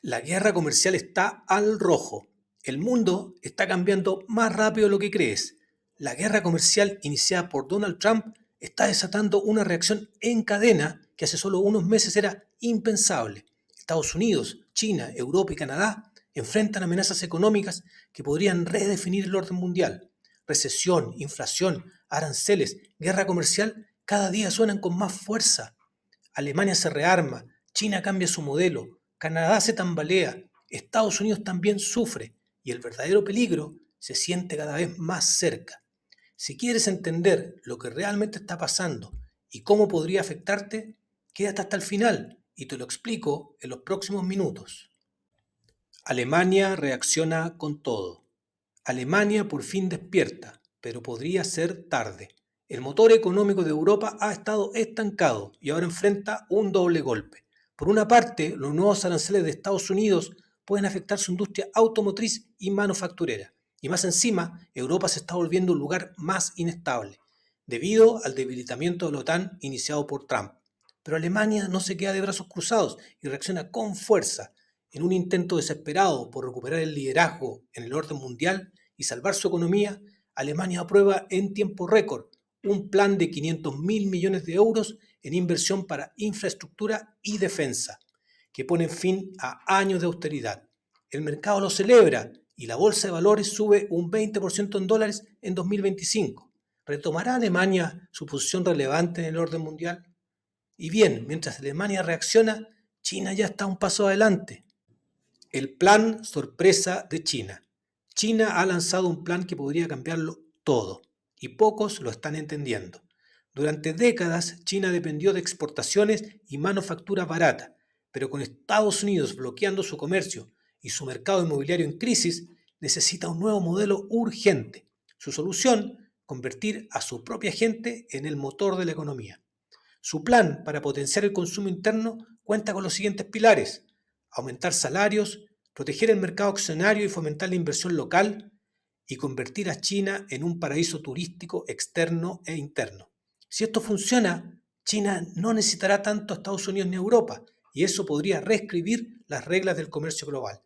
La guerra comercial está al rojo. El mundo está cambiando más rápido de lo que crees. La guerra comercial iniciada por Donald Trump está desatando una reacción en cadena que hace solo unos meses era impensable. Estados Unidos, China, Europa y Canadá enfrentan amenazas económicas que podrían redefinir el orden mundial. Recesión, inflación, aranceles, guerra comercial cada día suenan con más fuerza. Alemania se rearma, China cambia su modelo, Canadá se tambalea, Estados Unidos también sufre y el verdadero peligro se siente cada vez más cerca. Si quieres entender lo que realmente está pasando y cómo podría afectarte, quédate hasta el final y te lo explico en los próximos minutos. Alemania reacciona con todo. Alemania por fin despierta, pero podría ser tarde. El motor económico de Europa ha estado estancado y ahora enfrenta un doble golpe. Por una parte, los nuevos aranceles de Estados Unidos pueden afectar su industria automotriz y manufacturera. Y más encima, Europa se está volviendo un lugar más inestable, debido al debilitamiento de la OTAN iniciado por Trump. Pero Alemania no se queda de brazos cruzados y reacciona con fuerza. En un intento desesperado por recuperar el liderazgo en el orden mundial y salvar su economía, Alemania aprueba en tiempo récord un plan de 500.000 millones de euros en inversión para infraestructura y defensa, que pone fin a años de austeridad. El mercado lo celebra y la bolsa de valores sube un 20% en dólares en 2025. ¿Retomará Alemania su posición relevante en el orden mundial? Y bien, mientras Alemania reacciona, China ya está un paso adelante. El plan sorpresa de China. China ha lanzado un plan que podría cambiarlo todo, y pocos lo están entendiendo. Durante décadas, China dependió de exportaciones y manufactura barata, pero con Estados Unidos bloqueando su comercio y su mercado inmobiliario en crisis, necesita un nuevo modelo urgente. Su solución, convertir a su propia gente en el motor de la economía. Su plan para potenciar el consumo interno cuenta con los siguientes pilares: aumentar salarios, proteger el mercado accionario y fomentar la inversión local, y convertir a China en un paraíso turístico externo e interno. Si esto funciona, China no necesitará tanto a Estados Unidos ni a Europa, y eso podría reescribir las reglas del comercio global.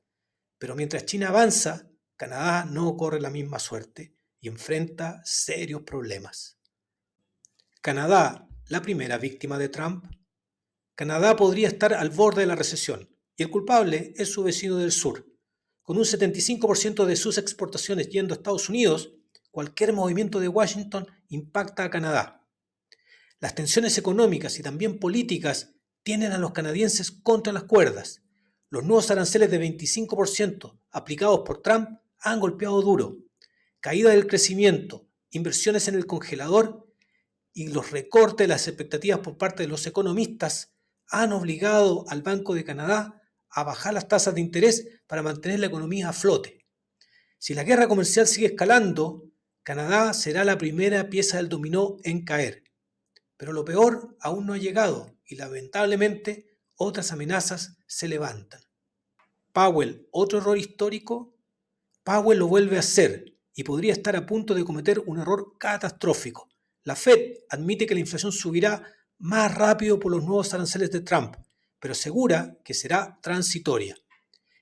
Pero mientras China avanza, Canadá no corre la misma suerte y enfrenta serios problemas. Canadá, la primera víctima de Trump. Canadá podría estar al borde de la recesión y el culpable es su vecino del sur. Con un 75% de sus exportaciones yendo a Estados Unidos, cualquier movimiento de Washington impacta a Canadá. Las tensiones económicas y también políticas tienen a los canadienses contra las cuerdas. Los nuevos aranceles de 25% aplicados por Trump han golpeado duro. Caída del crecimiento, inversiones en el congelador y los recortes de las expectativas por parte de los economistas han obligado al Banco de Canadá a bajar las tasas de interés para mantener la economía a flote. Si la guerra comercial sigue escalando, Canadá será la primera pieza del dominó en caer. Pero lo peor aún no ha llegado y lamentablemente otras amenazas se levantan. Powell, otro error histórico. Powell lo vuelve a hacer y podría estar a punto de cometer un error catastrófico. La Fed admite que la inflación subirá más rápido por los nuevos aranceles de Trump, pero asegura que será transitoria.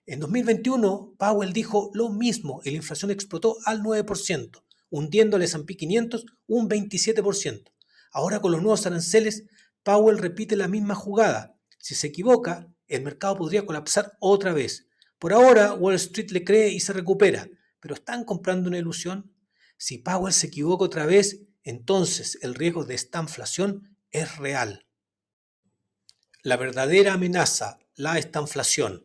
En 2021, Powell dijo lo mismo y la inflación explotó al 9%, hundiendo al S&P 500 un 27%. Ahora con los nuevos aranceles, Powell repite la misma jugada. Si se equivoca, el mercado podría colapsar otra vez. Por ahora, Wall Street le cree y se recupera, pero ¿están comprando una ilusión? Si Powell se equivoca otra vez, entonces el riesgo de estanflación es real. La verdadera amenaza, la estanflación.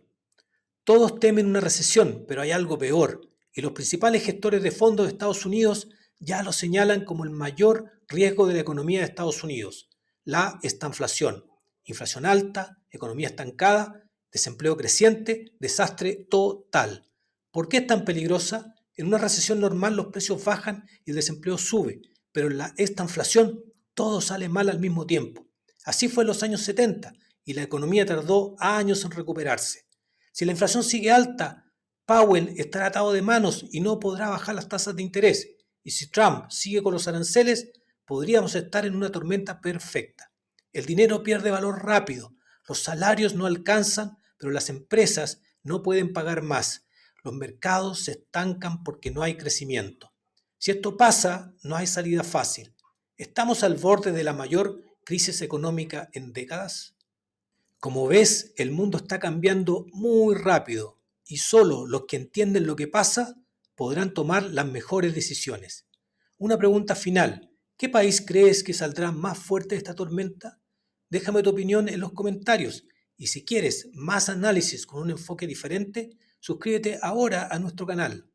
Todos temen una recesión, pero hay algo peor, y los principales gestores de fondos de Estados Unidos ya lo señalan como el mayor riesgo de la economía de Estados Unidos, la estanflación. Inflación alta, economía estancada, desempleo creciente, desastre total. ¿Por qué es tan peligrosa? En una recesión normal los precios bajan y el desempleo sube, pero en la estanflación todo sale mal al mismo tiempo. Así fue en los años 70 y la economía tardó años en recuperarse. Si la inflación sigue alta, Powell estará atado de manos y no podrá bajar las tasas de interés. Y si Trump sigue con los aranceles, podríamos estar en una tormenta perfecta. El dinero pierde valor rápido, los salarios no alcanzan, pero las empresas no pueden pagar más. Los mercados se estancan porque no hay crecimiento. Si esto pasa, no hay salida fácil. ¿Estamos al borde de la mayor crisis económica en décadas? Como ves, el mundo está cambiando muy rápido y solo los que entienden lo que pasa podrán tomar las mejores decisiones. Una pregunta final. ¿Qué país crees que saldrá más fuerte de esta tormenta? Déjame tu opinión en los comentarios y si quieres más análisis con un enfoque diferente, suscríbete ahora a nuestro canal.